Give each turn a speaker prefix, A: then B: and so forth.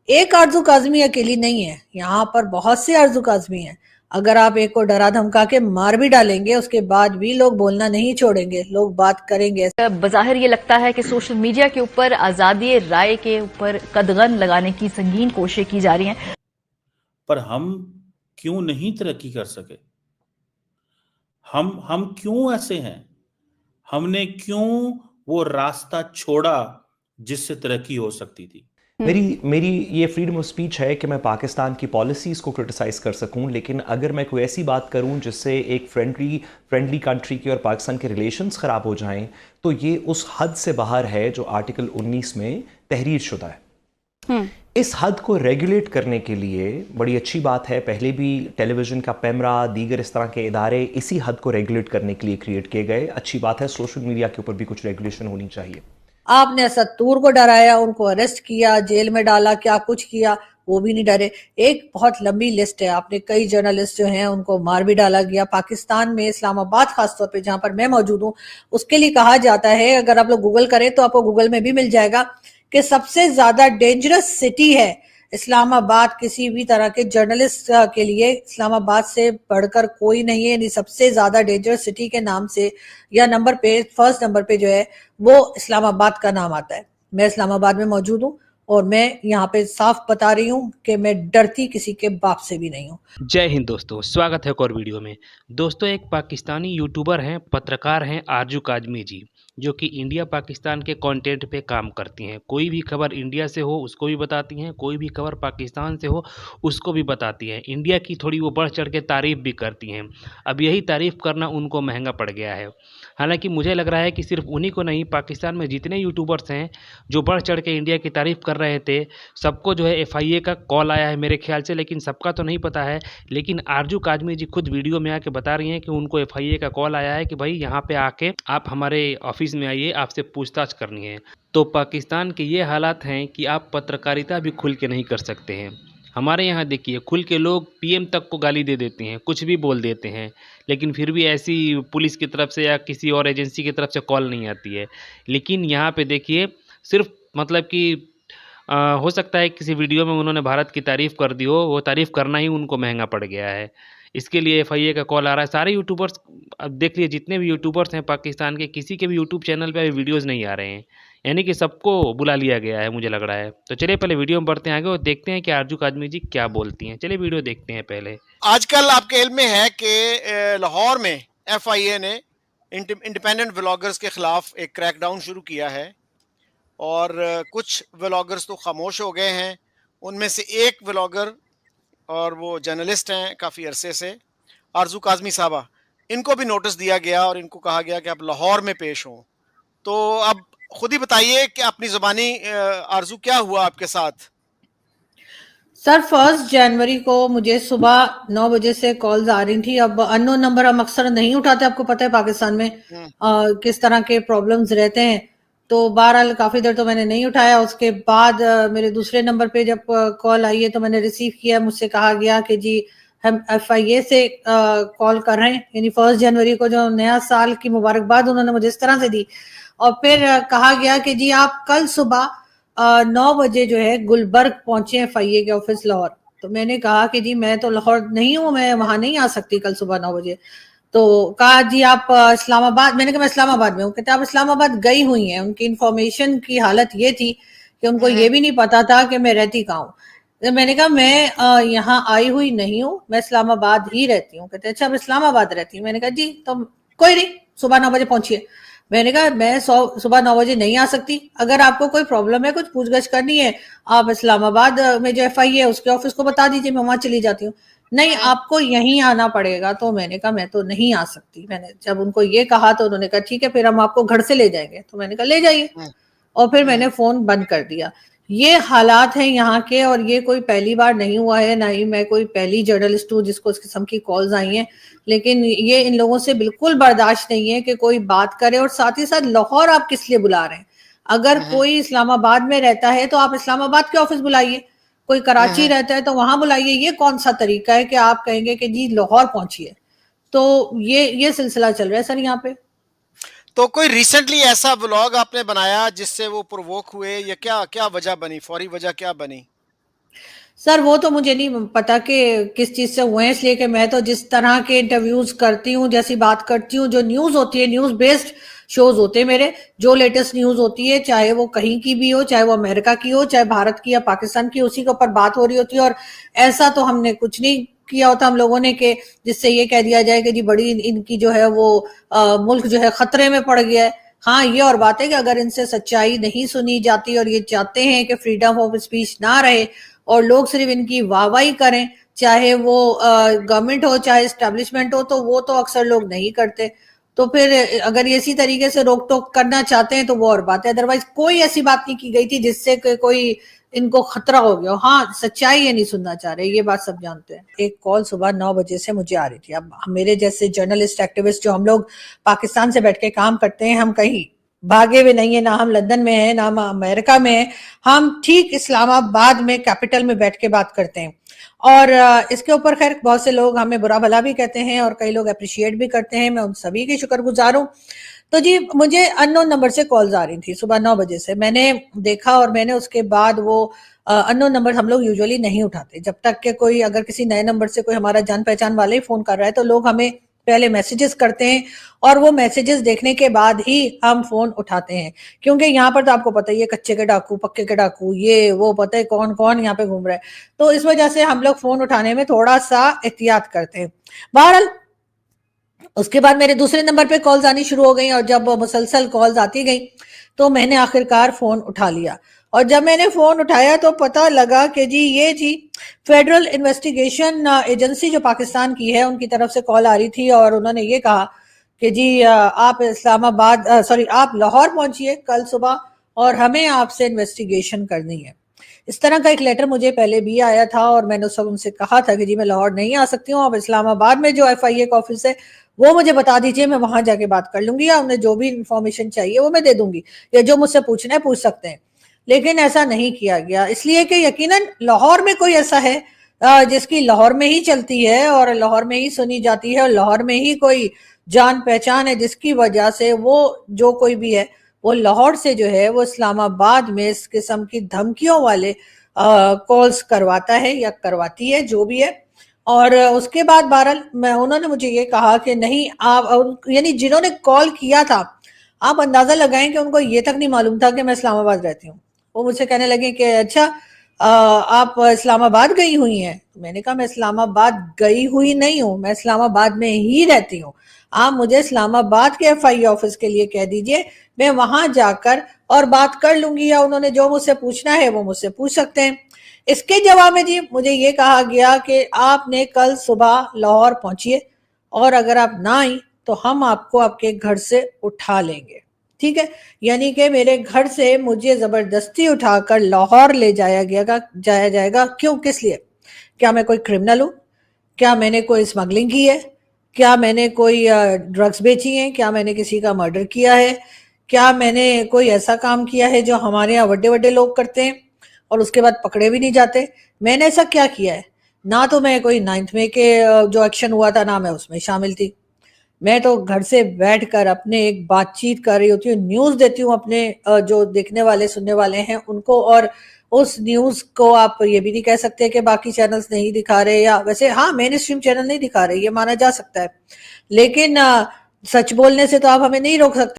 A: एक आरज़ू काज़मी अकेली नहीं है, यहाँ पर बहुत से आरज़ू काज़मी हैं। अगर आप एक को डरा धमका के मार भी डालेंगे, उसके बाद भी लोग बोलना नहीं छोड़ेंगे, लोग बात करेंगे।
B: बज़ाहिर ये लगता है कि सोशल मीडिया के ऊपर आज़ादी राय के ऊपर कदगन लगाने की संगीन कोशिशें की जा रही हैं।
C: पर हम क्यों नहीं तरक्की कर सके? हम क्यों ऐसे हैं? हमने क्यों वो रास्ता छोड़ा जिससे तरक्की हो सकती थी?
D: मेरी मेरी ये फ्रीडम ऑफ स्पीच है कि मैं पाकिस्तान की पॉलिसीज़ को क्रिटिसाइज़ कर सकूं, लेकिन अगर मैं कोई ऐसी बात करूं जिससे एक फ्रेंडली कंट्री की और पाकिस्तान के रिलेशंस ख़राब हो जाएं, तो ये उस हद से बाहर है जो आर्टिकल 19 में तहरीर शुदा है। इस हद को रेगुलेट करने के लिए बड़ी अच्छी बात है, पहले भी टेलीविज़न का पैमरा, दीगर इस तरह के इदारे इसी हद को रेगुलेट करने के लिए क्रिएट किए गए। अच्छी बात है, सोशल मीडिया के ऊपर भी कुछ रेगुलेशन होनी चाहिए।
A: आपने सत्तूर को डराया, उनको अरेस्ट किया, जेल में डाला, क्या कुछ किया, वो भी नहीं डरे। एक बहुत लंबी लिस्ट है, आपने कई जर्नलिस्ट जो हैं उनको मार भी डाला गया। पाकिस्तान में इस्लामाबाद खासतौर पे जहां पर मैं मौजूद हूँ, उसके लिए कहा जाता है, अगर आप लोग गूगल करें तो आपको गूगल में भी मिल जाएगा कि सबसे ज्यादा डेंजरस सिटी है इस्लामाबाद। किसी भी तरह के जर्नलिस्ट के लिए इस्लामाबाद से बढ़कर कोई नहीं है, यानी सबसे ज्यादा डेंजरस सिटी के नाम से या नंबर पे फर्स्ट नंबर पे जो है वो इस्लामाबाद का नाम आता है। मैं इस्लामाबाद में मौजूद हूँ और मैं यहाँ पे साफ बता रही हूँ कि मैं डरती किसी के बाप से भी नहीं हूँ।
E: जय हिंद दोस्तों, स्वागत है एक और वीडियो में। दोस्तों, एक पाकिस्तानी यूट्यूबर हैं, पत्रकार हैं आरजू काजमी जी, जो कि इंडिया पाकिस्तान के कंटेंट पे काम करती हैं। कोई भी खबर इंडिया से हो उसको भी बताती हैं, कोई भी खबर पाकिस्तान से हो उसको भी बताती हैं। इंडिया की थोड़ी वो बढ़ चढ़ के तारीफ़ भी करती हैं। अब यही तारीफ़ करना उनको महंगा पड़ गया है। हालांकि मुझे लग रहा है कि सिर्फ उन्हीं को नहीं, पाकिस्तान में जितने यूट्यूबर्स हैं जो बढ़ चढ़ के इंडिया की तारीफ़ कर रहे थे, सबको जो है एफआईए का कॉल आया है मेरे ख्याल से, लेकिन सबका तो नहीं पता है। लेकिन आरजू काजमी जी खुद वीडियो में आके बता रही हैं कि उनको एफआईए का कॉल आया है कि भाई यहाँ पे आके आप हमारे ऑफिस में आइए, आपसे पूछताछ करनी है। तो पाकिस्तान के ये हालात हैं कि आप पत्रकारिता भी खुल के नहीं कर सकते हैं। हमारे यहाँ देखिए, खुल के लोग पीएम तक को गाली दे देते हैं, कुछ भी बोल देते हैं, लेकिन फिर भी ऐसी पुलिस की तरफ से या किसी और एजेंसी की तरफ से कॉल नहीं आती है। लेकिन यहाँ पे देखिए, सिर्फ मतलब कि हो सकता है किसी वीडियो में उन्होंने भारत की तारीफ़ कर दी हो, वो तारीफ़ करना ही उनको महंगा पड़ गया है। इसके लिए एफआईए का कॉल आ रहा है। सारे यूट्यूबर्स, अब देख लीजिए जितने भी यूट्यूबर्स हैं पाकिस्तान के, किसी के भी यूट्यूब चैनल पे अभी वीडियोज़ नहीं आ रहे हैं, यानी कि सबको बुला लिया गया है मुझे लग रहा है। तो चलिए पहले वीडियो में बढ़ते हैं आगे और देखते हैं कि आरजू काजमी जी क्या बोलती हैं। चलिए वीडियो देखते हैं पहले।
F: आजकल आपके इल्म में है कि लाहौर में एफआईए ने इंडिपेंडेंट व्लॉगर्स के खिलाफ एक क्रैकडाउन शुरू किया है और कुछ व्लॉगर्स तो खामोश हो गए हैं। उनमें से एक व्लॉगर, और वो जर्नलिस्ट हैं काफ़ी अरसे से, आरजू काजमी साहबा, इनको भी नोटिस दिया गया और इनको कहा गया कि आप लाहौर में पेश हों। तो अब खुद ही बताइए कि अपनी ज़ुबानी आरजू क्या हुआ आपके साथ?
A: सर 1 जनवरी को मुझे सुबह 9 बजे से कॉल्स आ रही थी। अब अननोन नंबर हम अक्सर नहीं उठाते, आपको पता है पाकिस्तान में किस तरह के प्रॉब्लम्स रहते हैं। तो बहरहाल काफी देर तो मैंने नहीं उठाया। उसके बाद मेरे दूसरे नंबर पे जब कॉल आई है तो मैंने रिसीव किया। मुझसे कहा गया कि जी हम एफआईए से कॉल कर रहे हैं, यानी 1 जनवरी को जो नया साल की मुबारकबाद उन्होंने मुझे इस तरह से दी। और फिर कहा गया कि जी आप कल सुबह 9 बजे जो है गुलबर्ग पहुंचे एफआईए के ऑफिस लाहौर। तो मैंने कहा कि जी मैं तो लाहौर नहीं हूँ, मैं वहां नहीं आ सकती कल सुबह 9 बजे। तो कहा जी आप इस्लामाबाद। मैंने कहा मैं इस्लामाबाद में हूँ। कहते आप इस्लामाबाद गई हुई हैं। उनकी इंफॉर्मेशन की हालत ये थी कि उनको ये भी नहीं पता था कि मैं रहती कहाँ हूँ। तो मैंने कहा मैं यहाँ आई हुई नहीं हूँ, मैं इस्लामाबाद ही रहती हूँ। कहते अच्छा आप इस्लामाबाद रहती हूँ। मैंने कहा जी तो कोई नहीं, सुबह 9 बजे पहुंचिए। मैंने कहा मैं सुबह 9 बजे नहीं आ सकती। अगर आपको कोई प्रॉब्लम है, कुछ पूछगछ करनी है, आप इस्लामाबाद में जो एफआईए है उसके ऑफिस को बता दीजिए, मैं वहां चली जाती हूँ। नहीं आपको यहीं आना पड़ेगा। तो मैंने कहा मैं तो नहीं आ सकती। मैंने जब उनको ये कहा तो उन्होंने कहा ठीक है फिर हम आपको घर से ले जाएंगे। तो मैंने कहा ले जाइए। और फिर मैंने फोन बंद कर दिया। ये हालात हैं यहाँ के, और ये कोई पहली बार नहीं हुआ है, ना ही मैं कोई पहली जर्नलिस्ट हूँ जिसको इस किस्म की कॉल्स आई हैं। लेकिन ये इन लोगों से बिल्कुल बर्दाश्त नहीं है कि कोई बात करे। और साथ ही साथ लाहौर आप किस लिए बुला रहे हैं? अगर कोई इस्लामाबाद में रहता है तो आप इस्लामाबाद के ऑफिस बुलाइए, कोई कराची रहता है तो वहां बुलाइए। ये कौन सा तरीका है कि आप कहेंगे कि जी लाहौर पहुंचिए? तो ये सिलसिला चल रहा है सर यहाँ पे।
F: तो कोई रिसेंटली ऐसा व्लॉग आपने बनाया जिससे वो प्रोवोक हुए, या क्या क्या वजह बनी, फौरी वजह क्या बनी?
A: सर वो तो मुझे नहीं पता कि किस चीज से हुए हैं, इसलिए कि मैं तो जिस तरह के इंटरव्यूज करती हूँ, जैसी बात करती हूँ, जो न्यूज होती है, न्यूज बेस्ड शोज होते हैं मेरे, जो लेटेस्ट न्यूज होती है, चाहे वो कहीं की भी हो, चाहे वो अमेरिका की हो, चाहे भारत की या पाकिस्तान की, उसी के ऊपर बात हो रही होती है। और ऐसा तो हमने कुछ नहीं किया होता हम लोगों ने कि जिससे ये कह दिया जाए कि जी बड़ी इनकी जो है वो मुल्क जो है खतरे में पड़ गया है। हाँ, ये और बात है कि अगर इनसे सच्चाई नहीं सुनी जाती और ये चाहते हैं कि फ्रीडम ऑफ स्पीच ना रहे और लोग सिर्फ इनकी वाहवाही करें, चाहे वो गवर्नमेंट हो चाहे एस्टेब्लिशमेंट हो, तो वो तो अक्सर लोग नहीं करते। तो फिर अगर ये इसी तरीके से रोक टोक करना चाहते हैं तो वो और बात है, अदरवाइज कोई ऐसी बात नहीं की गई थी जिससे कोई इनको खतरा हो गया। हाँ, सच्चाई ये नहीं सुनना चाह रहे, ये बात सब जानते हैं। एक कॉल सुबह 9 बजे से मुझे आ रही थी। अब मेरे जैसे जर्नलिस्ट एक्टिविस्ट जो हम लोग पाकिस्तान से बैठ के काम करते हैं, हम कहीं भागे हुए नहीं है, ना हम लंदन में हैं, ना हम अमेरिका में हैं, हम ठीक इस्लामाबाद में कैपिटल में बैठ के बात करते हैं। और इसके ऊपर खैर बहुत से लोग हमें बुरा भला भी कहते हैं और कई लोग अप्रिशिएट भी करते हैं, मैं उन सभी की शुक्रगुजार हूँ। तो जी मुझे अननोन नंबर से कॉल्स आ रही थी सुबह 9 बजे से। मैंने देखा और मैंने उसके बाद वो अननोन नंबर हम लोग यूजुअली नहीं उठाते जब तक कि कोई, अगर किसी नए नंबर से कोई हमारा जान पहचान वाले ही फोन कर रहा है तो लोग हमें पहले मैसेजेस करते हैं और वो मैसेजेस देखने के बाद ही हम फोन उठाते हैं, क्योंकि यहाँ पर तो आपको पता ही है कच्चे के डाकू पक्के के डाकू, ये वो पता है कौन कौन यहाँ पे घूम रहा है। तो इस वजह से हम लोग फोन उठाने में थोड़ा सा एहतियात करते हैं। बहरहाल उसके बाद मेरे दूसरे नंबर पे कॉल्स आनी शुरू हो गई और जब मुसलसल कॉल्स आती गई तो मैंने आखिरकार फोन उठा लिया। और जब मैंने फोन उठाया तो पता लगा कि जी ये जी फेडरल इन्वेस्टिगेशन एजेंसी जो पाकिस्तान की है उनकी तरफ से कॉल आ रही थी और उन्होंने ये कहा कि जी आप इस्लामाबाद सॉरी आप लाहौर पहुंचिए कल सुबह और हमें आपसे इन्वेस्टिगेशन करनी है। इस तरह का एक लेटर मुझे पहले भी आया था और मैंने उस वक्त उनसे कहा था कि जी मैं लाहौर नहीं आ सकती हूँ, अब इस्लामाबाद में जो FIA का ऑफिस है वो मुझे बता दीजिए, मैं वहां जाके बात कर लूंगी या उन्हें जो भी इंफॉर्मेशन चाहिए वो मैं दे दूंगी, या जो मुझसे पूछना है पूछ सकते हैं। लेकिन ऐसा नहीं किया गया, इसलिए कि यकीनन लाहौर में कोई ऐसा है जिसकी लाहौर में ही चलती है और लाहौर में ही सुनी जाती है और लाहौर में ही कोई जान पहचान है जिसकी वजह से वो जो कोई भी है वो लाहौर से जो है वो इस्लामाबाद में इस किस्म की धमकियों वाले कॉल्स करवाता है या करवाती है, जो भी है। और उसके बाद बहरहाल मैं उन्होंने मुझे ये कहा कि नहीं आप, यानी जिन्होंने कॉल किया था, आप अंदाजा लगाएं कि उनको ये तक नहीं मालूम था कि मैं इस्लामाबाद रहती हूँ। वो मुझसे कहने लगे कि अच्छा आप इस्लामाबाद गई हुई हैं। मैंने कहा मैं इस्लामाबाद गई हुई नहीं हूँ, मैं इस्लामाबाद में ही रहती हूँ। आप मुझे इस्लामाबाद के FIA ऑफिस के लिए कह दीजिए, मैं वहां जाकर और बात कर लूंगी, या उन्होंने जो मुझसे पूछना है वो मुझसे पूछ सकते हैं। इसके जवाब में जी मुझे ये कहा गया कि आपने कल सुबह लाहौर पहुंचिए और अगर आप ना आई तो हम आपको आपके घर से उठा लेंगे। ठीक है, यानी कि मेरे घर से मुझे जबरदस्ती उठाकर लाहौर ले जाया जाएगा। क्यों, किस लिए? क्या मैं कोई क्रिमिनल हूं? क्या मैंने कोई स्मगलिंग की है? क्या मैंने कोई ड्रग्स बेची है? क्या मैंने किसी का मर्डर किया है? क्या मैंने कोई ऐसा काम किया है जो हमारे यहाँ बड़े बड़े लोग करते हैं और उसके बाद पकड़े भी नहीं जाते? मैंने ऐसा क्या किया है? ना तो मैं कोई 9th में के जो एक्शन हुआ था ना मैं उसमें शामिल थी। मैं तो घर से बैठकर अपने एक बातचीत कर रही होती हूँ, न्यूज देती हूँ अपने जो देखने वाले सुनने वाले हैं उनको। और उस न्यूज को आप ये भी नहीं कह सकते कि बाकी चैनल्स नहीं दिखा रहे, या वैसे हाँ मेन स्ट्रीम चैनल नहीं दिखा रहे, ये माना जा सकता है, लेकिन सच बोलने से तो आप हमें नहीं रोक सकते।